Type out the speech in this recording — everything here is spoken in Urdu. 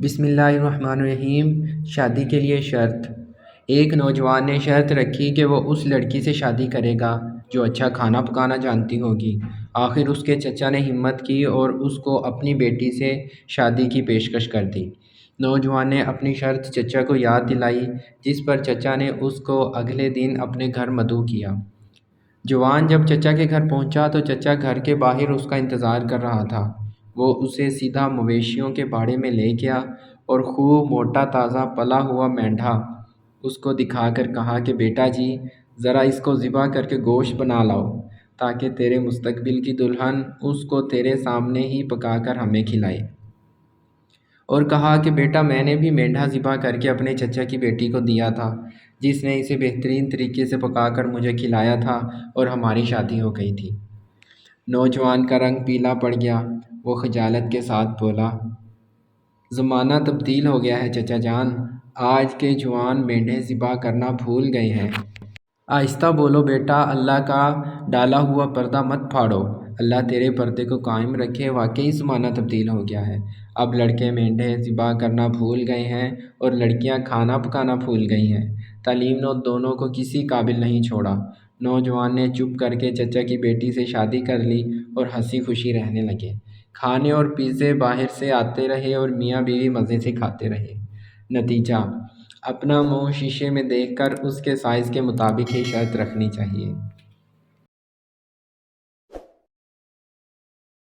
بسم اللہ الرحمن الرحیم۔ شادی کے لیے شرط۔ ایک نوجوان نے شرط رکھی کہ وہ اس لڑکی سے شادی کرے گا جو اچھا کھانا پکانا جانتی ہوگی۔ آخر اس کے چچا نے ہمت کی اور اس کو اپنی بیٹی سے شادی کی پیشکش کر دی۔ نوجوان نے اپنی شرط چچا کو یاد دلائی، جس پر چچا نے اس کو اگلے دن اپنے گھر مدعو کیا۔ جوان جب چچا کے گھر پہنچا تو چچا گھر کے باہر اس کا انتظار کر رہا تھا۔ وہ اسے سیدھا مویشیوں کے باڑے میں لے گیا اور خوب موٹا تازہ پلا ہوا مینڈھا اس کو دکھا کر کہا کہ بیٹا جی، ذرا اس کو ذبح کر کے گوشت بنا لاؤ تاکہ تیرے مستقبل کی دلہن اس کو تیرے سامنے ہی پکا کر ہمیں کھلائے۔ اور کہا کہ بیٹا، میں نے بھی مینڈھا ذبح کر کے اپنے چچا کی بیٹی کو دیا تھا، جس نے اسے بہترین طریقے سے پکا کر مجھے کھلایا تھا اور ہماری شادی ہو گئی تھی۔ نوجوان کا رنگ پیلا پڑ گیا۔ وہ خجالت کے ساتھ بولا، زمانہ تبدیل ہو گیا ہے چچا جان، آج کے جوان مینڈھے ذبح کرنا بھول گئے ہیں۔ آہستہ بولو بیٹا، اللہ کا ڈالا ہوا پردہ مت پھاڑو، اللہ تیرے پردے کو قائم رکھے۔ واقعی زمانہ تبدیل ہو گیا ہے، اب لڑکے مینڈھے ذبح کرنا بھول گئے ہیں اور لڑکیاں کھانا پکانا بھول گئی ہیں۔ تعلیم نے دونوں کو کسی قابل نہیں چھوڑا۔ نوجوان نے چپ کر کے چچا کی بیٹی سے شادی کر لی اور ہنسی خوشی رہنے لگے۔ کھانے اور پیزے باہر سے آتے رہے اور میاں بیوی مزے سے کھاتے رہے۔ نتیجہ، اپنا منہ شیشے میں دیکھ کر اس کے سائز کے مطابق ہی شرط رکھنی چاہیے۔